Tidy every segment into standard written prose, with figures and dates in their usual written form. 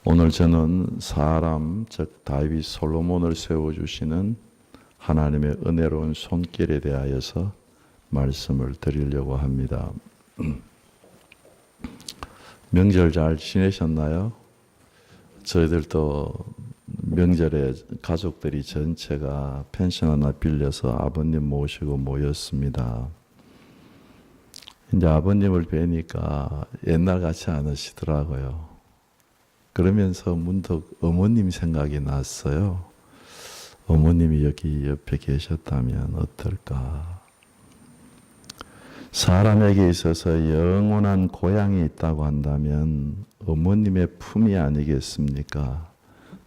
오늘 저는 사람, 즉 다윗 솔로몬을 세워주시는 하나님의 은혜로운 손길에 대하여서 말씀을 드리려고 합니다. 명절 잘 지내셨나요? 저희들도 명절에 가족들이 전체가 펜션 하나 빌려서 아버님 모시고 모였습니다. 이제 아버님을 뵈니까 옛날 같지 않으시더라고요. 그러면서 문득 어머님 생각이 났어요. 어머님이 여기 옆에 계셨다면 어떨까? 사람에게 있어서 영원한 고향이 있다고 한다면 어머님의 품이 아니겠습니까?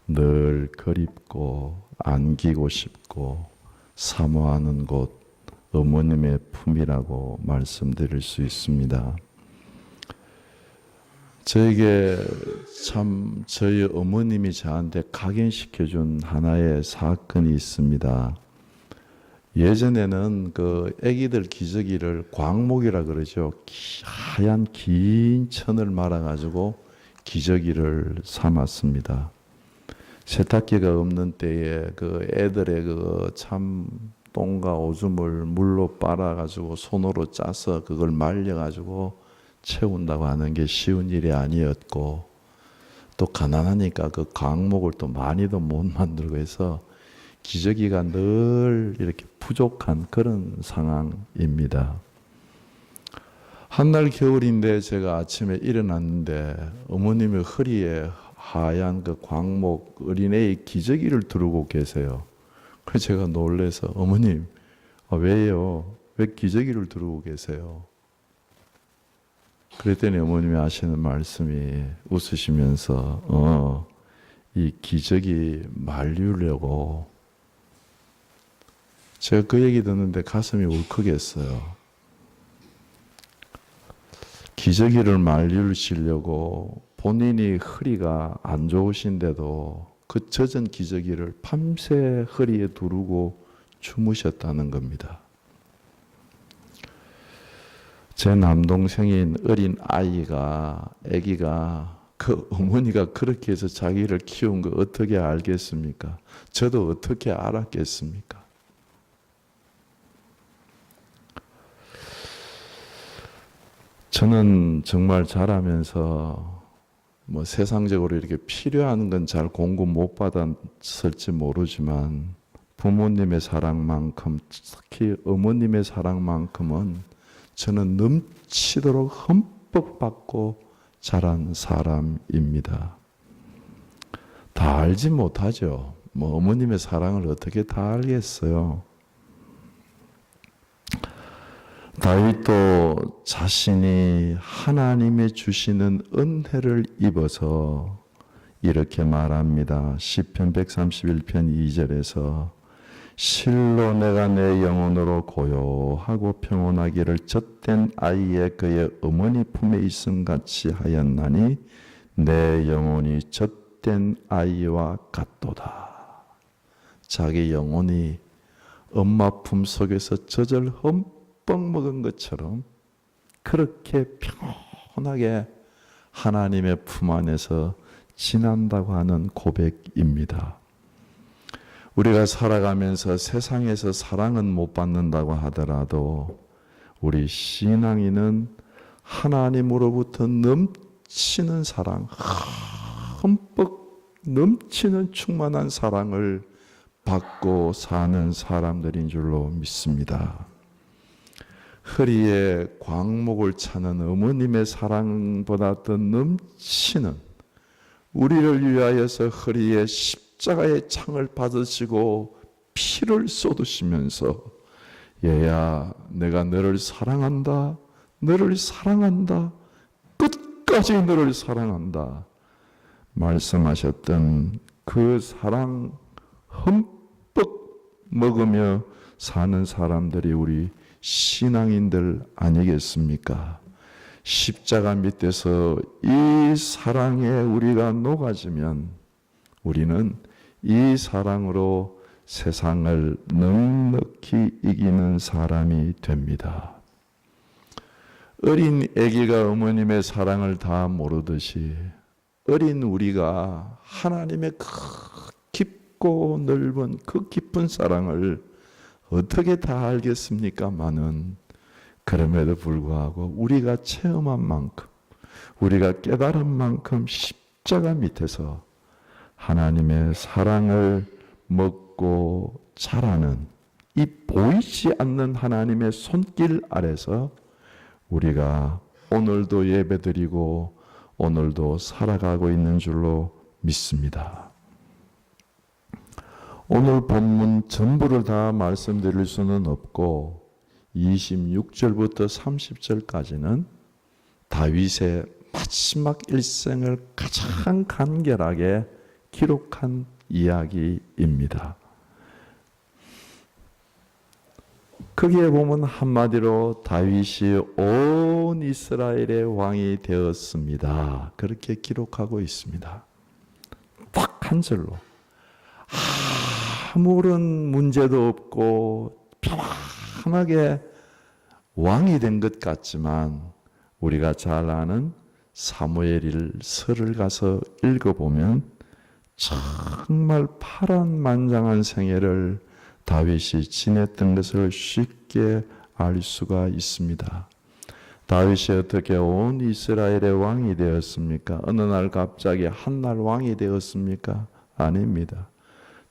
늘 그립고 안기고 싶고 사모하는 곳 어머님의 품이라고 말씀드릴 수 있습니다. 저에게 참 저희 어머님이 저한테 각인시켜준 하나의 사건이 있습니다. 예전에는 그 애기들 기저귀를 광목이라 그러죠. 하얀 긴 천을 말아가지고 기저귀를 삼았습니다. 세탁기가 없는 때에 그 애들의 그 참 똥과 오줌을 물로 빨아가지고 손으로 짜서 그걸 말려가지고 채운다고 하는 게 쉬운 일이 아니었고, 또 가난하니까 그 광목을 또 많이도 못 만들고 해서 기저귀가 늘 이렇게 부족한 그런 상황입니다. 한날 겨울인데 제가 아침에 일어났는데 어머님의 허리에 하얀 그 광목 어린애의 기저귀를 두르고 계세요. 그래서 제가 놀라서 어머님, 왜요? 왜 기저귀를 두르고 계세요? 그랬더니 어머님이 하시는 말씀이 웃으시면서 이 기저귀 말리려고. 제가 그 얘기 듣는데 가슴이 울컥했어요. 기저귀를 말리시려고 본인이 허리가 안 좋으신데도 그 젖은 기저귀를 밤새 허리에 두르고 주무셨다는 겁니다. 제 남동생인 어린 아기가 그 어머니가 그렇게 해서 자기를 키운 거 어떻게 알겠습니까? 저도 어떻게 알았겠습니까? 저는 정말 자라면서 뭐 세상적으로 이렇게 필요한 건 잘 공부 못 받았을지 모르지만 부모님의 사랑만큼, 특히 어머님의 사랑만큼은 저는 넘치도록 흠뻑 받고 자란 사람입니다. 다 알지 못하죠. 뭐 어머님의 사랑을 어떻게 다 알겠어요. 다윗도 자신이 하나님의 주시는 은혜를 입어서 이렇게 말합니다. 시편 131편 2절에서 실로 내가 내 영혼으로 고요하고 평온하기를 젖된 아이의 그의 어머니 품에 있음같이 하였나니 내 영혼이 젖된 아이와 같도다. 자기 영혼이 엄마 품 속에서 젖을 흠뻑 먹은 것처럼 그렇게 평온하게 하나님의 품 안에서 지난다고 하는 고백입니다. 우리가 살아가면서 세상에서 사랑은 못 받는다고 하더라도 우리 신앙인은 하나님으로부터 넘치는 사랑, 흠뻑 넘치는 충만한 사랑을 받고 사는 사람들인 줄로 믿습니다. 허리에 광목을 차는 어머님의 사랑보다 더 넘치는, 우리를 위하여서 허리에 십자가의 창을 받으시고 피를 쏟으시면서 얘야 내가 너를 사랑한다, 너를 사랑한다, 끝까지 너를 사랑한다 말씀하셨던 그 사랑 흠뻑 먹으며 사는 사람들이 우리 신앙인들 아니겠습니까? 십자가 밑에서 이 사랑에 우리가 녹아지면 우리는 이 사랑으로 세상을 넉넉히 이기는 사람이 됩니다. 어린 아기가 어머님의 사랑을 다 모르듯이 어린 우리가 하나님의 그 깊고 넓은 그 깊은 사랑을 어떻게 다 알겠습니까마는 그럼에도 불구하고 우리가 체험한 만큼, 우리가 깨달은 만큼 십자가 밑에서 하나님의 사랑을 먹고 자라는 이 보이지 않는 하나님의 손길 아래서 우리가 오늘도 예배드리고 오늘도 살아가고 있는 줄로 믿습니다. 오늘 본문 전부를 다 말씀드릴 수는 없고 26절부터 30절까지는 다윗의 마지막 일생을 가장 간결하게 기록한 이야기입니다. 거기에 보면 한마디로 다윗이 온 이스라엘의 왕이 되었습니다. 그렇게 기록하고 있습니다. 딱 한 절로. 아무런 문제도 없고 편안하게 왕이 된 것 같지만 우리가 잘 아는 사무엘서를 가서 읽어보면 정말 파란만장한 생애를 다윗이 지냈던 것을 쉽게 알 수가 있습니다. 다윗이 어떻게 온 이스라엘의 왕이 되었습니까? 어느 날 갑자기 한 날 왕이 되었습니까? 아닙니다.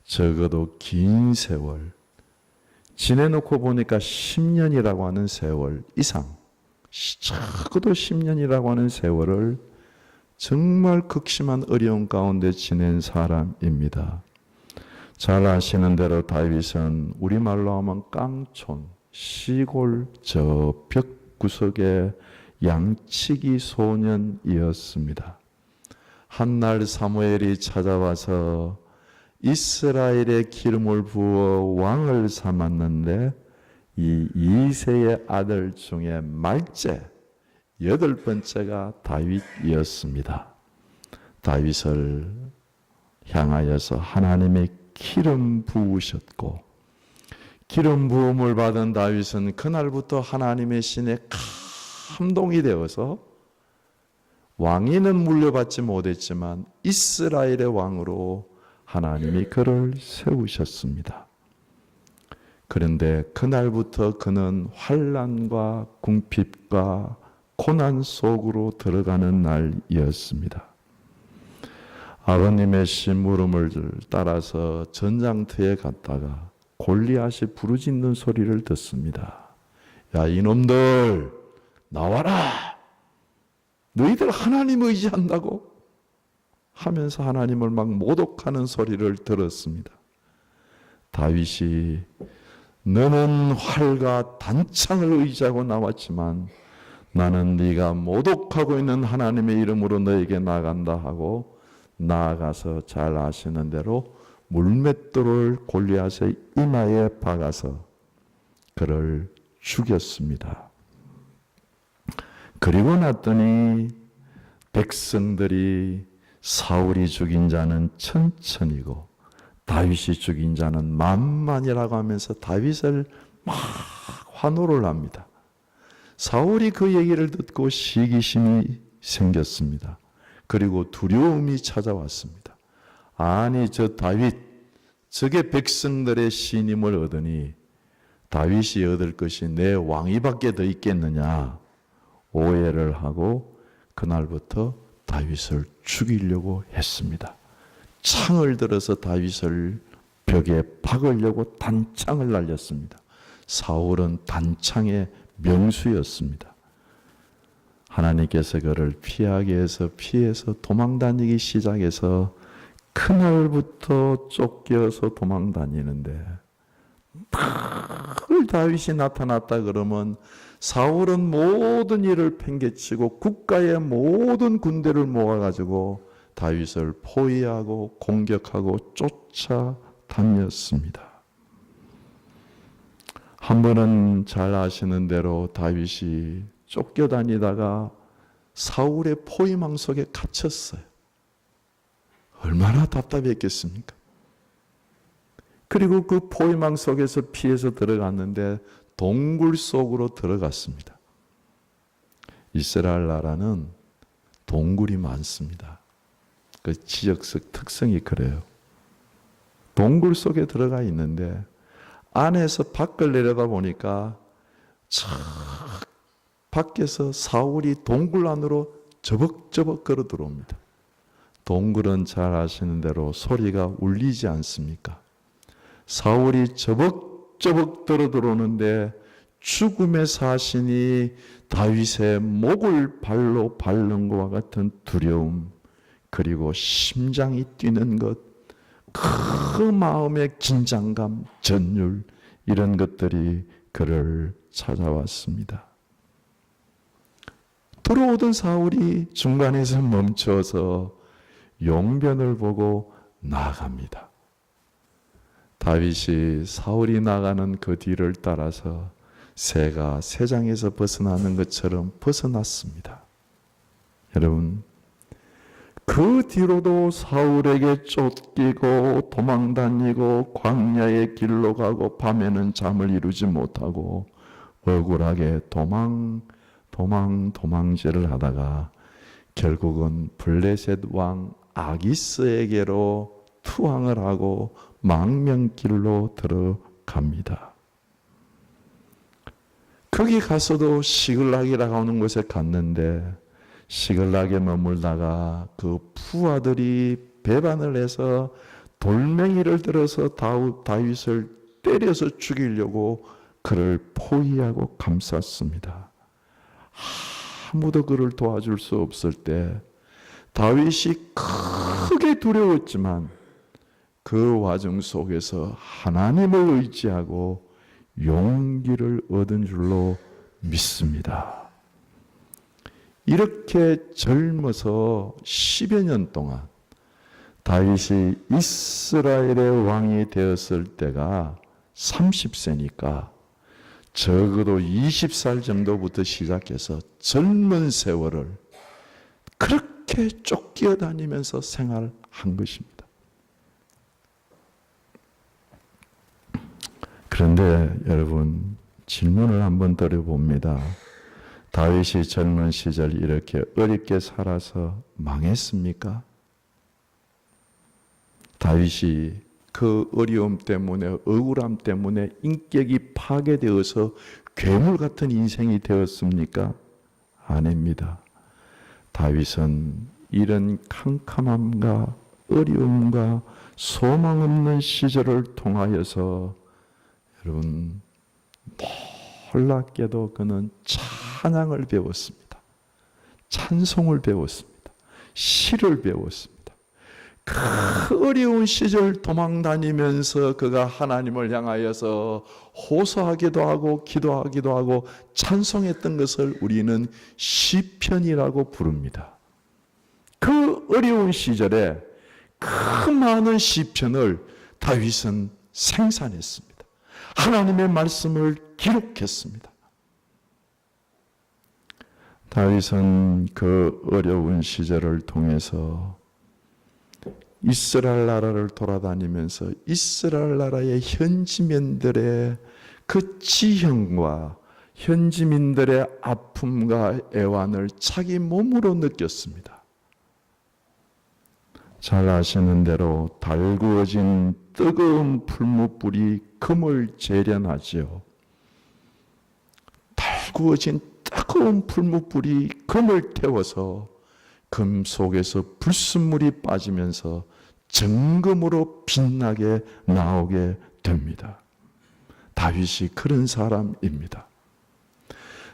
적어도 긴 세월, 지내놓고 보니까 10년이라고 하는 세월 이상, 적어도 10년이라고 하는 세월을 정말 극심한 어려움 가운데 지낸 사람입니다. 잘 아시는 대로 다윗은 우리말로 하면 깡촌, 시골 저 벽구석의 양치기 소년이었습니다. 한날 사무엘이 찾아와서 이스라엘의 기름을 부어 왕을 삼았는데 이 이새의 아들 중에 말째 8번째가 다윗이었습니다. 다윗을 향하여서 하나님의 기름 부으셨고 기름 부음을 받은 다윗은 그날부터 하나님의 신에 감동이 되어서 왕위는 물려받지 못했지만 이스라엘의 왕으로 하나님이 그를 세우셨습니다. 그런데 그날부터 그는 환난과 궁핍과 고난 속으로 들어가는 날이었습니다. 아버님의 심부름을 따라서 전장터에 갔다가 골리앗이 부르짖는 소리를 듣습니다. 야, 이놈들 나와라! 너희들 하나님 의지한다고? 하면서 하나님을 막 모독하는 소리를 들었습니다. 다윗이 너는 활과 단창을 의지하고 나왔지만 나는 네가 모독하고 있는 하나님의 이름으로 너에게 나간다 하고 나아가서 잘 아시는 대로 물맷돌을 골리앗의 이마에 박아서 그를 죽였습니다. 그리고 났더니 백성들이 사울이 죽인 자는 천천이고 다윗이 죽인 자는 만만이라고 하면서 다윗을 막 환호를 합니다. 사울이 그 얘기를 듣고 시기심이 생겼습니다. 그리고 두려움이 찾아왔습니다. 아니 저 다윗, 저게 백성들의 신임을 얻으니 다윗이 얻을 것이 내 왕위밖에 더 있겠느냐 오해를 하고 그날부터 다윗을 죽이려고 했습니다. 창을 들어서 다윗을 벽에 박으려고 단창을 날렸습니다. 사울은 단창의 명수였습니다. 하나님께서 그를 피하게 해서 피해서 도망다니기 시작해서 그날부터 쫓겨서 도망다니는데 늘 다윗이 나타났다 그러면 사울은 모든 일을 팽개치고 국가의 모든 군대를 모아가지고 다윗을 포위하고 공격하고 쫓아다녔습니다. 한 번은 잘 아시는 대로 다윗이 쫓겨다니다가 사울의 포위망 속에 갇혔어요. 얼마나 답답했겠습니까? 그리고 그 포위망 속에서 피해서 들어갔는데 동굴 속으로 들어갔습니다. 이스라엘 나라는 동굴이 많습니다. 그 지역적 특성이 그래요. 동굴 속에 들어가 있는데 안에서 밖을 내려다보니까 저 밖에서 사울이 동굴 안으로 저벅저벅 걸어 들어옵니다. 동굴은 잘 아시는 대로 소리가 울리지 않습니까? 사울이 저벅저벅 들어오는데 죽음의 사신이 다윗의 목을 발로 밟는 것과 같은 두려움, 그리고 심장이 뛰는 것, 그 마음의 긴장감, 전율, 이런 것들이 그를 찾아왔습니다. 들어오던 사울이 중간에서 멈춰서 용변을 보고 나아갑니다. 다윗이 사울이 나가는 그 뒤를 따라서 새가 새장에서 벗어나는 것처럼 벗어났습니다. 여러분, 그 뒤로도 사울에게 쫓기고 도망다니고 광야의 길로 가고 밤에는 잠을 이루지 못하고 억울하게 도망질을 하다가 결국은 블레셋 왕 아기스에게로 투항을 하고 망명길로 들어갑니다. 거기 가서도 시글락이라고 하는 곳에 갔는데 시글락에 머물다가 그 부하들이 배반을 해서 돌멩이를 들어서 다윗을 때려서 죽이려고 그를 포위하고 감쌌습니다. 아무도 그를 도와줄 수 없을 때 다윗이 크게 두려웠지만 그 와중 속에서 하나님을 의지하고 용기를 얻은 줄로 믿습니다. 이렇게 젊어서 10여 년 동안 다윗이 이스라엘의 왕이 되었을 때가 30세니까 적어도 20살 정도부터 시작해서 젊은 세월을 그렇게 쫓겨 다니면서 생활한 것입니다. 그런데 여러분, 질문을 한번 드려봅니다. 다윗이 젊은 시절 이렇게 어렵게 살아서 망했습니까? 다윗이 그 어려움 때문에, 억울함 때문에 인격이 파괴되어서 괴물 같은 인생이 되었습니까? 아닙니다. 다윗은 이런 캄캄함과 어려움과 소망 없는 시절을 통하여서 여러분, 놀랍게도 그는 찬양을 배웠습니다. 찬송을 배웠습니다. 시를 배웠습니다. 그 어려운 시절 도망다니면서 그가 하나님을 향하여서 호소하기도 하고 기도하기도 하고 찬송했던 것을 우리는 시편이라고 부릅니다. 그 어려운 시절에 그 많은 시편을 다윗은 생산했습니다. 하나님의 말씀을 기록했습니다. 다윗은 그 어려운 시절을 통해서 이스라엘 나라를 돌아다니면서 이스라엘 나라의 현지민들의 그 지형과 현지민들의 아픔과 애환을 자기 몸으로 느꼈습니다. 잘 아시는 대로 달구어진 뜨거운 풀무불이 금을 재련하지요. 달구어진 뜨거운 풀무불이 금을 태워서 금 속에서 불순물이 빠지면서 정금으로 빛나게 나오게 됩니다. 다윗이 그런 사람입니다.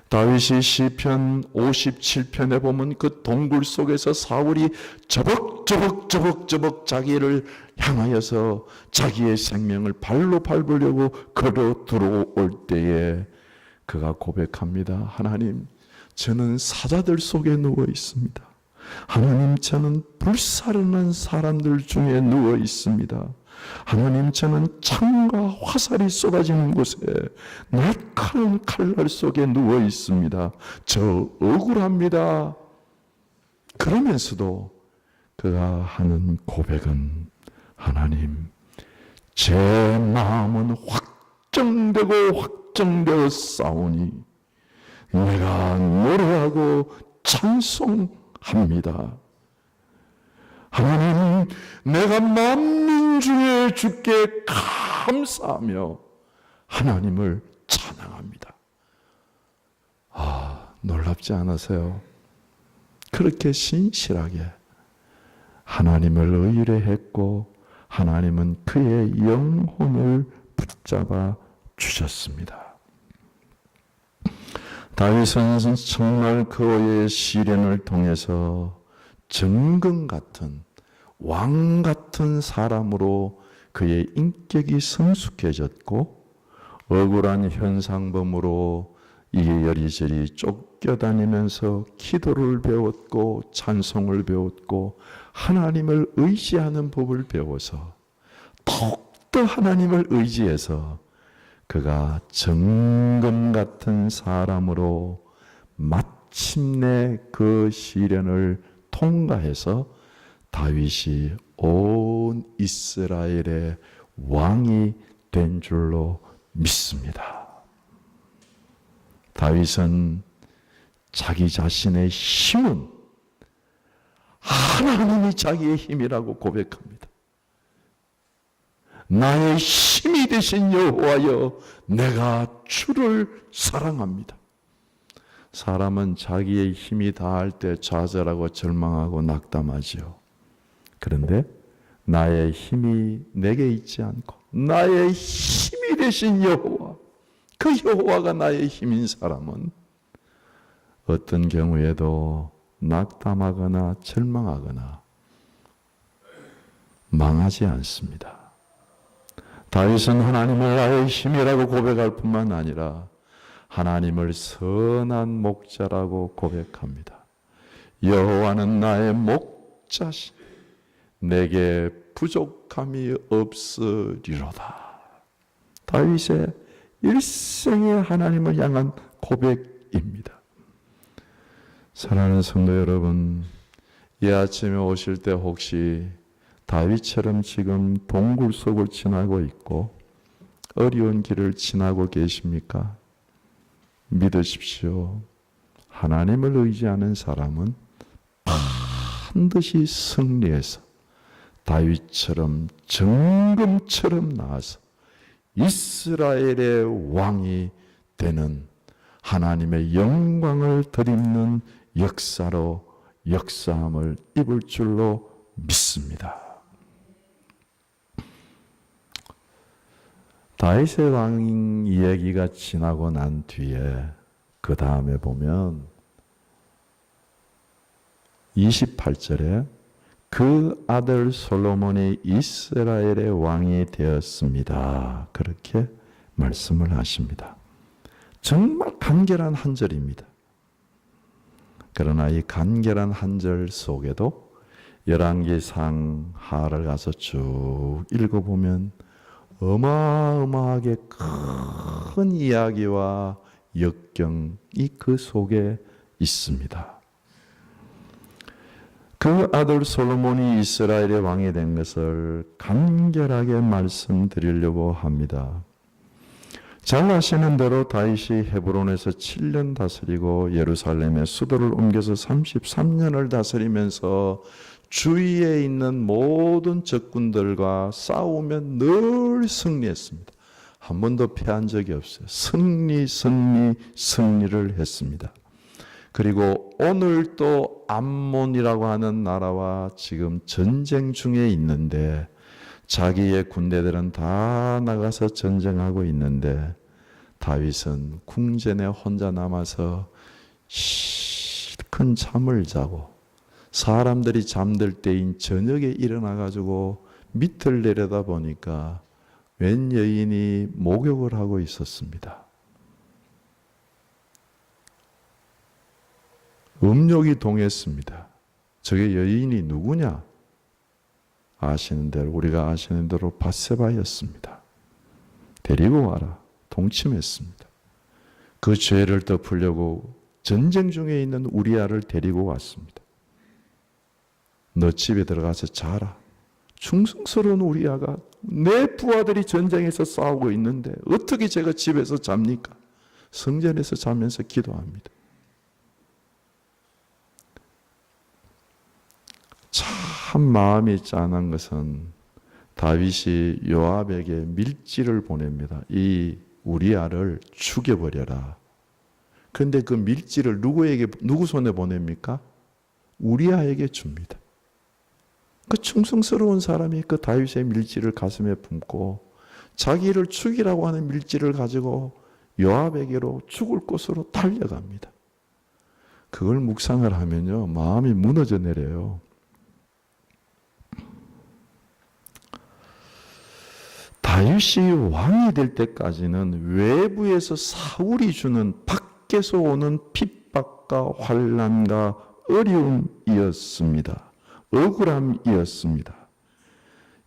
다윗이 시편 57편에 보면 그 동굴 속에서 사울이 저벅저벅 자기를 향하여서 자기의 생명을 발로 밟으려고 걸어 들어올 때에 그가 고백합니다. 하나님, 저는 사자들 속에 누워 있습니다. 하나님, 저는 불사르는 사람들 중에 누워 있습니다. 하나님, 저는 창과 화살이 쏟아지는 곳에 날카로운 칼날 속에 누워 있습니다. 저 억울합니다. 그러면서도 그가 하는 고백은, 하나님, 제 마음은 확정되어 싸우니 내가 노래하고 찬송합니다. 하나님, 내가 만민 중에 주께 감사하며 하나님을 찬양합니다. 놀랍지 않으세요? 그렇게 신실하게 하나님을 의뢰했고 하나님은 그의 영혼을 붙잡아 주셨습니다. 다윗은 정말 그의 시련을 통해서 정금 같은 왕 같은 사람으로 그의 인격이 성숙해졌고 억울한 현상범으로 이리저리 쫓겨다니면서 기도를 배웠고 찬송을 배웠고 하나님을 의지하는 법을 배워서 더욱더 하나님을 의지해서 그가 정금 같은 사람으로 마침내 그 시련을 통과해서 다윗이 온 이스라엘의 왕이 된 줄로 믿습니다. 다윗은 자기 자신의 힘은 하나님이 자기의 힘이라고 고백합니다. 나의 힘이 되신 여호와여, 내가 주를 사랑합니다. 사람은 자기의 힘이 다할 때 좌절하고 절망하고 낙담하지요. 그런데 나의 힘이 내게 있지 않고 나의 힘이 되신 여호와, 그 여호와가 나의 힘인 사람은 어떤 경우에도 낙담하거나 절망하거나 망하지 않습니다. 다윗은 하나님을 나의 힘이라고 고백할 뿐만 아니라 하나님을 선한 목자라고 고백합니다. 여호와는 나의 목자시 내게 부족함이 없으리로다. 다윗의 일생의 하나님을 향한 고백입니다. 사랑하는 성도 여러분, 이 아침에 오실 때 혹시 다윗처럼 지금 동굴 속을 지나고 있고 어려운 길을 지나고 계십니까? 믿으십시오. 하나님을 의지하는 사람은 반드시 승리해서 다윗처럼 정금처럼 나와서 이스라엘의 왕이 되는 하나님의 영광을 덧입는 역사로 역사함을 입을 줄로 믿습니다. 다윗의 왕 이야기가 지나고 난 뒤에 그 다음에 보면 28절에 그 아들 솔로몬이 이스라엘의 왕이 되었습니다. 그렇게 말씀을 하십니다. 정말 간결한 한 절입니다. 그러나 이 간결한 한 절 속에도 열왕기상 하를 가서 쭉 읽어보면 어마어마하게 큰 이야기와 역경이 그 속에 있습니다. 그 아들 솔로몬이 이스라엘의 왕이 된 것을 간결하게 말씀드리려고 합니다. 잘 아시는 대로 다윗이 헤브론에서 7년 다스리고 예루살렘에 수도를 옮겨서 33년을 다스리면서 주위에 있는 모든 적군들과 싸우면 늘 승리했습니다. 한 번도 패한 적이 없어요. 승리를 했습니다. 그리고 오늘 또 암몬이라고 하는 나라와 지금 전쟁 중에 있는데 자기의 군대들은 다 나가서 전쟁하고 있는데 다윗은 궁전에 혼자 남아서 큰 잠을 자고 사람들이 잠들 때인 저녁에 일어나가지고 밑을 내려다 보니까 웬 여인이 목욕을 하고 있었습니다. 음욕이 동했습니다. 저게 여인이 누구냐? 아시는 대로, 우리가 아시는 대로 밧세바였습니다. 데리고 와라. 동침했습니다. 그 죄를 덮으려고 전쟁 중에 있는 우리아를 데리고 왔습니다. 너 집에 들어가서 자라. 충성스러운 우리아가 내 부하들이 전쟁에서 싸우고 있는데 어떻게 제가 집에서 잡니까? 성전에서 자면서 기도합니다. 참 마음이 짠한 것은 다윗이 요압에게 밀지를 보냅니다. 이 우리아를 죽여버려라. 그런데 그 밀지를 누구 손에 보냅니까? 우리아에게 줍니다. 그 충성스러운 사람이 그 다윗의 밀지를 가슴에 품고 자기를 죽이라고 하는 밀지를 가지고 요압에게로 죽을 곳으로 달려갑니다. 그걸 묵상을 하면요, 마음이 무너져 내려요. 다윗이 왕이 될 때까지는 외부에서 사울이 주는 밖에서 오는 핍박과 환난과 어려움이었습니다. 억울함이었습니다.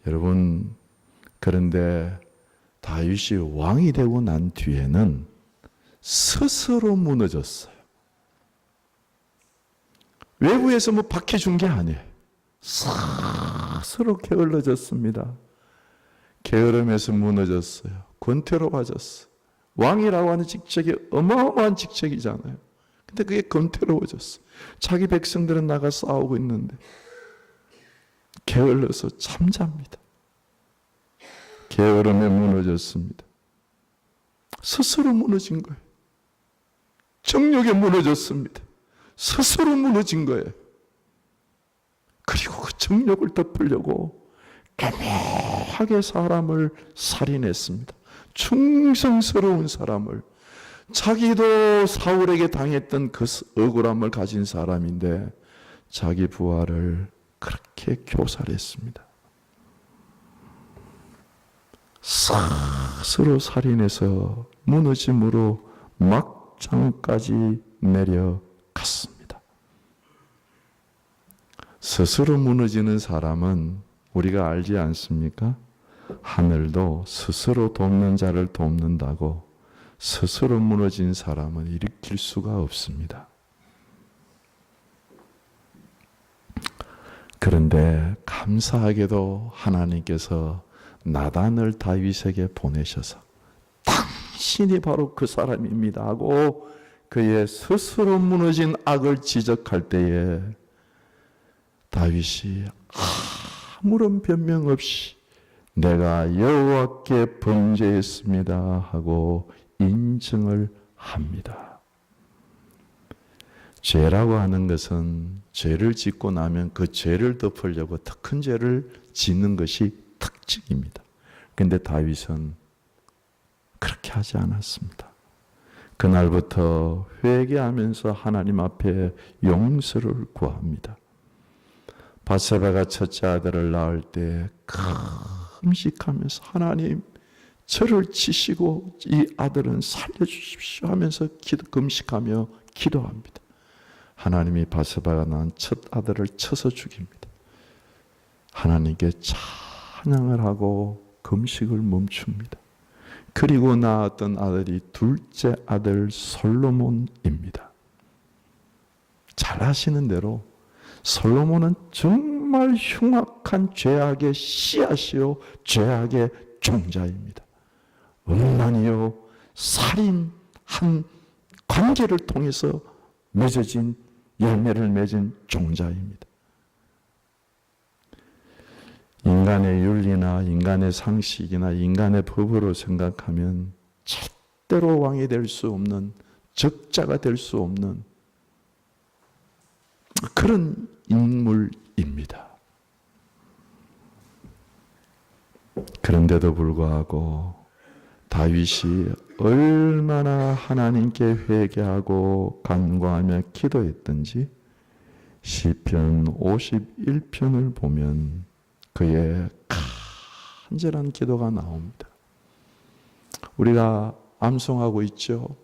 여러분, 그런데 다윗이 왕이 되고 난 뒤에는 스스로 무너졌어요. 외부에서 뭐 박해준 게 아니에요. 스스로 게을러졌습니다. 게으름에서 무너졌어요. 권태로워졌어요. 왕이라고 하는 직책이 어마어마한 직책이잖아요. 근데 그게 권태로워졌어요. 자기 백성들은 나가 싸우고 있는데 게을러서 잠잡니다. 게으름에 무너졌습니다. 스스로 무너진 거예요. 정욕에 무너졌습니다. 스스로 무너진 거예요. 그리고 그 정욕을 덮으려고 교묘하게 사람을 살인했습니다. 충성스러운 사람을, 자기도 사울에게 당했던 그 억울함을 가진 사람인데 자기 부하를 그렇게 교살했습니다. 스스로 살인해서 무너짐으로 막장까지 내려갔습니다. 스스로 무너지는 사람은 우리가 알지 않습니까? 하늘도 스스로 돕는 자를 돕는다고 스스로 무너진 사람은 일으킬 수가 없습니다. 그런데 감사하게도 하나님께서 나단을 다윗에게 보내셔서 당신이 바로 그 사람입니다 하고 그의 스스로 무너진 악을 지적할 때에 다윗이 아무런 변명 없이 내가 여호와께 범죄했습니다 하고 인정을 합니다. 죄라고 하는 것은 죄를 짓고 나면 그 죄를 덮으려고 더 큰 죄를 짓는 것이 특징입니다. 그런데 다윗은 그렇게 하지 않았습니다. 그날부터 회개하면서 하나님 앞에 용서를 구합니다. 바세바가 첫째 아들을 낳을 때 금식하면서 하나님 저를 치시고 이 아들은 살려주십시오 하면서 금식하며 기도합니다. 하나님이 바세바가 낳은 첫 아들을 쳐서 죽입니다. 하나님께 찬양을 하고 금식을 멈춥니다. 그리고 낳았던 아들이 둘째 아들 솔로몬입니다. 잘 아시는 대로 솔로몬은 정말 흉악한 죄악의 씨앗이요 죄악의 종자입니다. 음란이요 살인한 관계를 통해서 맺어진 열매를 맺은 종자입니다. 인간의 윤리나 인간의 상식이나 인간의 법으로 생각하면 절대로 왕이 될 수 없는, 적자가 될 수 없는 그런 인물입니다. 그런데도 불구하고 다윗이 얼마나 하나님께 회개하고 간구하며 기도했던지 시편 51편을 보면 그의 간절한 기도가 나옵니다. 우리가 암송하고 있죠.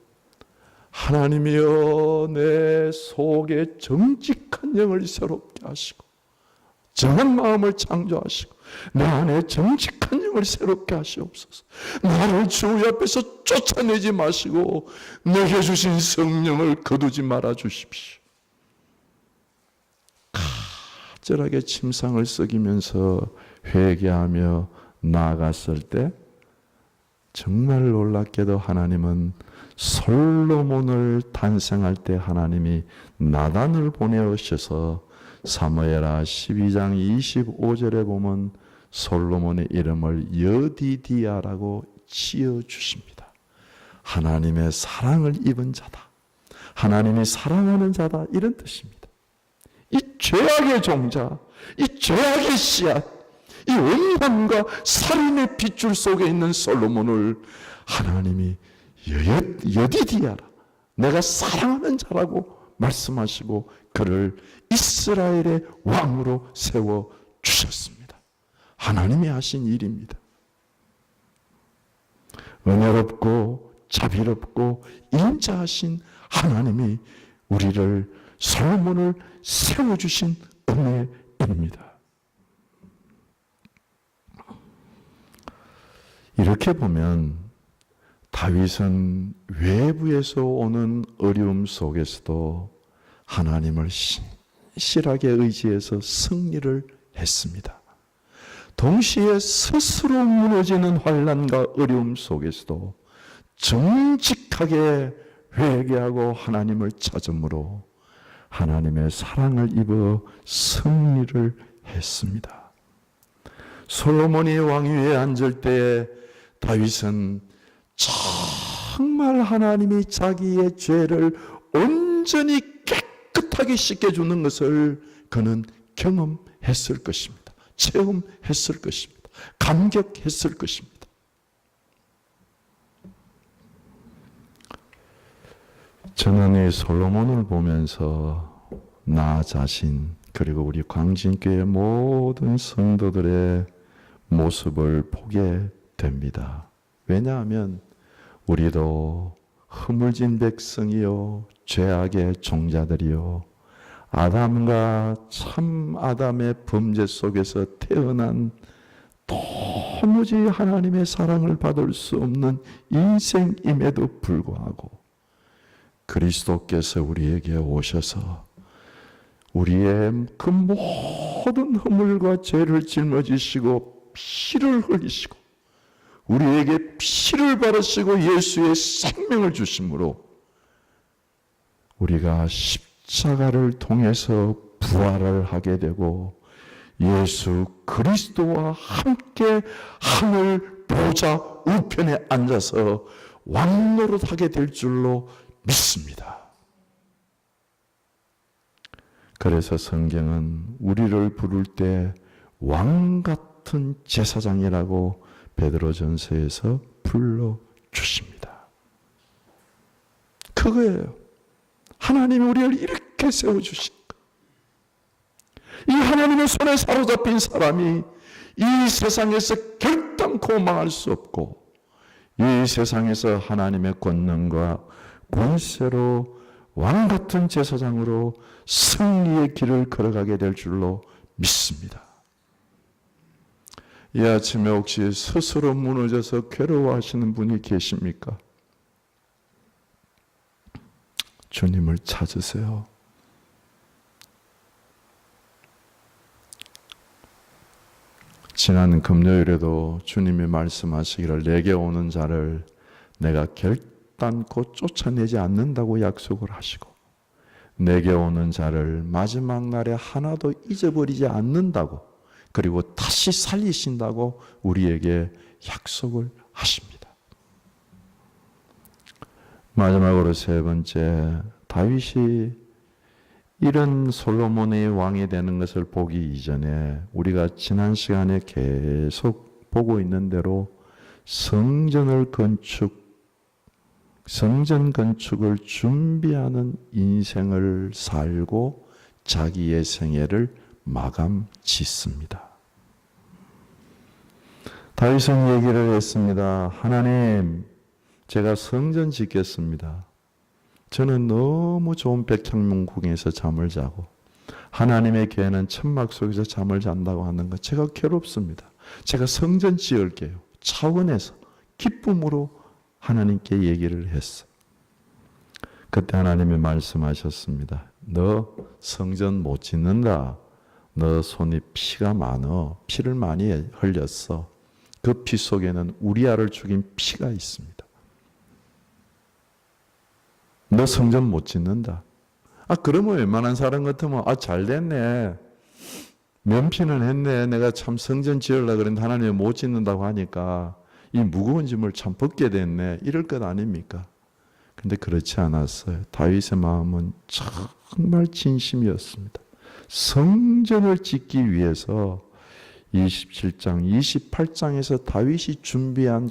하나님이여 내 속에 정직한 영을 새롭게 하시고 정한 마음을 창조하시고 내 안에 정직한 영을 새롭게 하시옵소서. 나를 주 앞에서 쫓아내지 마시고 내게 주신 성령을 거두지 말아 주십시오. 간절하게 침상을 썩이면서 회개하며 나아갔을 때 정말 놀랍게도 하나님은 솔로몬을 탄생할 때 하나님이 나단을 보내오셔서 사무엘하 12장 25절에 보면 솔로몬의 이름을 여디디아라고 지어주십니다. 하나님의 사랑을 입은 자다, 하나님이 사랑하는 자다, 이런 뜻입니다. 이 죄악의 종자, 이 죄악의 씨앗, 이 음란과 살인의 핏줄 속에 있는 솔로몬을 하나님이 여디디아라, 내가 사랑하는 자라고 말씀하시고 그를 이스라엘의 왕으로 세워주셨습니다. 하나님이 하신 일입니다. 은혜롭고 자비롭고 인자하신 하나님이 우리를, 솔로몬을 세워주신 은혜입니다. 이렇게 보면 다윗은 외부에서 오는 어려움 속에서도 하나님을 신실하게 의지해서 승리를 했습니다. 동시에 스스로 무너지는 환난과 어려움 속에서도 정직하게 회개하고 하나님을 찾음으로 하나님의 사랑을 입어 승리를 했습니다. 솔로몬이 왕위에 앉을 때에 다윗은 정말 하나님이 자기의 죄를 온전히 깨끗하게 씻겨주는 것을 그는 경험했을 것입니다. 체험했을 것입니다. 감격했을 것입니다. 저는 이 솔로몬을 보면서 나 자신, 그리고 우리 광진교회 모든 성도들의 모습을 보게 됩니다. 왜냐하면 우리도 허물진 백성이요, 죄악의 종자들이요, 아담과 참 아담의 범죄 속에서 태어난 도무지 하나님의 사랑을 받을 수 없는 인생임에도 불구하고 그리스도께서 우리에게 오셔서 우리의 그 모든 허물과 죄를 짊어지시고 피를 흘리시고 우리에게 피를 바르시고 예수의 생명을 주심으로 우리가 십자가를 통해서 부활을 하게 되고 예수 그리스도와 함께 하늘 보좌 우편에 앉아서 왕노릇하게 될 줄로 믿습니다. 그래서 성경은 우리를 부를 때 왕같은 제사장이라고 베드로전서에서 불러주십니다. 그거예요. 하나님이 우리를 이렇게 세워주신 것. 이 하나님의 손에 사로잡힌 사람이 이 세상에서 결단코 망할 수 없고 이 세상에서 하나님의 권능과 권세로 왕같은 제사장으로 승리의 길을 걸어가게 될 줄로 믿습니다. 이 아침에 혹시 스스로 무너져서 괴로워하시는 분이 계십니까? 주님을 찾으세요. 지난 금요일에도 주님이 말씀하시기를 내게 오는 자를 내가 결단코 쫓아내지 않는다고 약속을 하시고 내게 오는 자를 마지막 날에 하나도 잊어버리지 않는다고, 그리고 다시 살리신다고 우리에게 약속을 하십니다. 마지막으로 세 번째, 다윗이 이런 솔로몬의 왕이 되는 것을 보기 이전에 우리가 지난 시간에 계속 보고 있는 대로 성전 건축을 준비하는 인생을 살고 자기의 생애를 마감 짓습니다. 다윗은 얘기를 했습니다. 하나님, 제가 성전 짓겠습니다. 저는 너무 좋은 백향문궁에서 잠을 자고 하나님의 교회는 천막 속에서 잠을 잔다고 하는 것 제가 괴롭습니다. 제가 성전 지을게요. 차원에서 기쁨으로 하나님께 얘기를 했어. 그때 하나님이 말씀하셨습니다. 너 성전 못 짓는다. 너 손이 피가 많어. 피를 많이 흘렸어. 그 피 속에는 우리아를 죽인 피가 있습니다. 너 성전 못 짓는다. 그러면 웬만한 사람 같으면 잘 됐네. 면피는 했네. 내가 참 성전 지으려고 그랬는데 하나님이 못 짓는다고 하니까 이 무거운 짐을 참 벗게 됐네. 이럴 것 아닙니까? 근데 그렇지 않았어요. 다윗의 마음은 정말 진심이었습니다. 성전을 짓기 위해서 27장, 28장에서 다윗이 준비한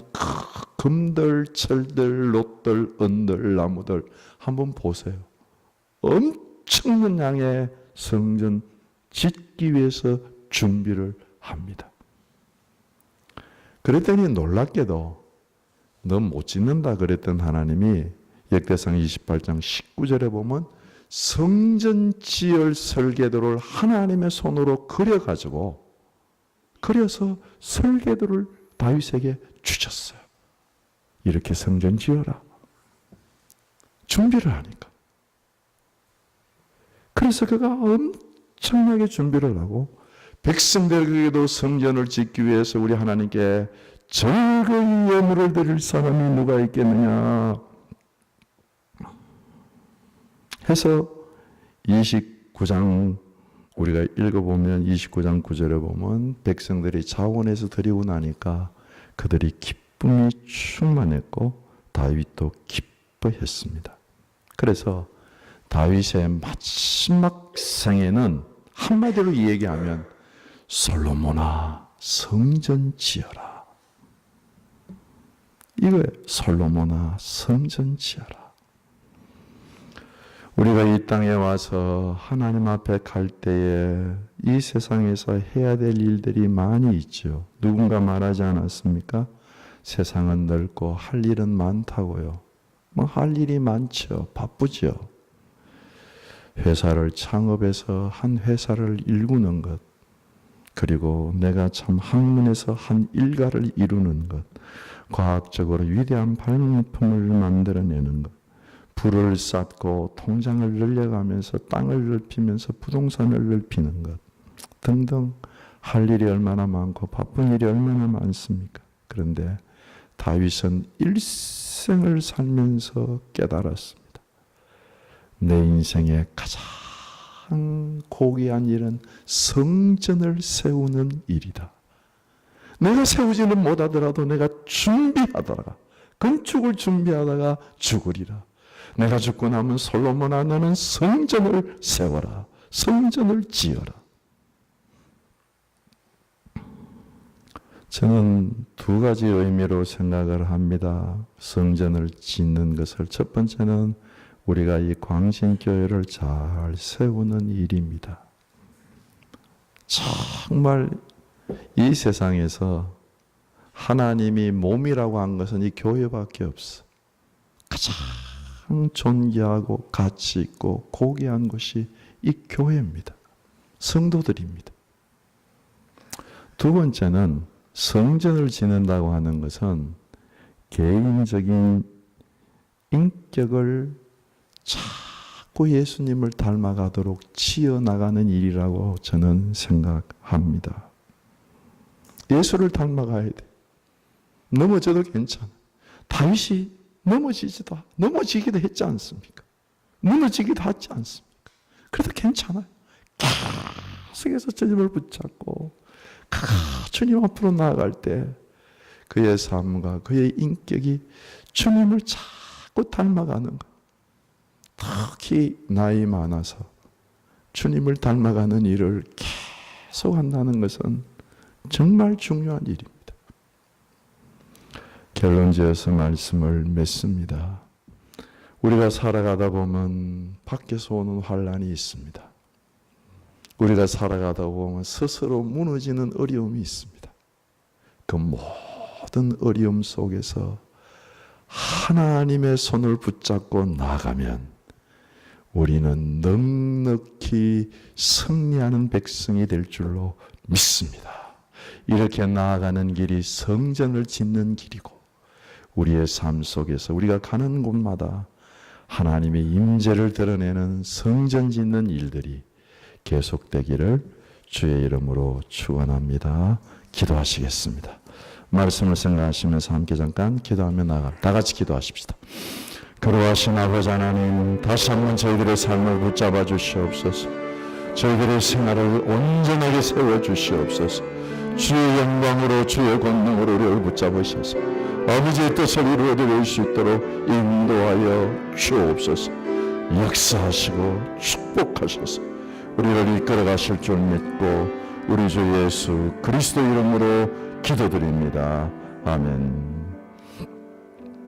금들, 철들, 롯들, 은들, 나무들 한번 보세요. 엄청난 양의 성전 짓기 위해서 준비를 합니다. 그랬더니 놀랍게도 너 못 짓는다 그랬던 하나님이 역대상 28장 19절에 보면 성전 지을 설계도를 하나님의 손으로 그려서 설계도를 다윗에게 주셨어요. 이렇게 성전 지어라. 준비를 하니까. 그래서 그가 엄청나게 준비를 하고 백성들에게도 성전을 짓기 위해서 우리 하나님께 즐거이 예물을 드릴 사람이 누가 있겠느냐 해서 29장 우리가 읽어보면 29장 9절에 보면 백성들이 자원해서 드리고 나니까 그들이 기쁨이 충만했고 다윗도 기뻐했습니다. 그래서 다윗의 마지막 생애는 한마디로 얘기하면 솔로몬아 성전 지어라. 이거예요. 솔로몬아 성전 지어라. 우리가 이 땅에 와서 하나님 앞에 갈 때에 이 세상에서 해야 될 일들이 많이 있죠. 누군가 말하지 않았습니까? 세상은 넓고 할 일은 많다고요. 할 일이 많죠. 바쁘죠. 회사를 창업해서 한 회사를 일구는 것, 그리고 내가 참 학문에서 한 일가를 이루는 것, 과학적으로 위대한 발명품을 만들어내는 것, 불을 쌓고 통장을 늘려가면서 땅을 넓히면서 부동산을 넓히는 것 등등 할 일이 얼마나 많고 바쁜 일이 얼마나 많습니까? 그런데 다윗은 일생을 살면서 깨달았습니다. 내 인생의 가장 고귀한 일은 성전을 세우는 일이다. 내가 세우지는 못하더라도 내가 준비하다가 건축을 준비하다가 죽으리라. 내가 죽고 나면 솔로몬아 너는 성전을 세워라. 성전을 지어라. 저는 두 가지 의미로 생각을 합니다. 성전을 짓는 것을. 첫 번째는 우리가 이 광신교회를 잘 세우는 일입니다. 정말 이 세상에서 하나님이 몸이라고 한 것은 이 교회밖에 없어. 가장 존귀하고 가치 있고 고귀한 것이 이 교회입니다. 성도들입니다. 두 번째는 성전을 지는다고 하는 것은 개인적인 인격을 자꾸 예수님을 닮아가도록 지어나가는 일이라고 저는 생각합니다. 예수를 닮아가야 돼. 넘어져도 괜찮아. 다윗이 넘어지기도 했지 않습니까? 무너지기도 하지 않습니까? 그래도 괜찮아요. 계속해서 주님을 붙잡고 주님 앞으로 나아갈 때 그의 삶과 그의 인격이 주님을 자꾸 닮아가는 것. 특히 나이 많아서 주님을 닮아가는 일을 계속 한다는 것은 정말 중요한 일입니다. 결론지어서 말씀을 맺습니다. 우리가 살아가다 보면 밖에서 오는 환난이 있습니다. 우리가 살아가다 보면 스스로 무너지는 어려움이 있습니다. 그 모든 어려움 속에서 하나님의 손을 붙잡고 나가면 우리는 넉넉히 승리하는 백성이 될 줄로 믿습니다. 이렇게 나아가는 길이 성전을 짓는 길이고 우리의 삶 속에서 우리가 가는 곳마다 하나님의 임재를 드러내는 성전 짓는 일들이 계속되기를 주의 이름으로 축원합니다. 기도하시겠습니다. 말씀을 생각하시면서 함께 잠깐 기도하며 나아갑니다. 다 같이 기도하십시다. 그러하신 아버지 하나님, 다시 한번 저희들의 삶을 붙잡아 주시옵소서. 저희들의 생활을 온전하게 세워 주시옵소서. 주의 영광으로 주의 권능으로 우리를 붙잡으셔서 아버지의 뜻을 이루어드릴 수 있도록 인도하여 주옵소서. 역사하시고 축복하셔서 우리를 이끌어 가실 줄 믿고 우리 주 예수 그리스도 이름으로 기도드립니다. 아멘.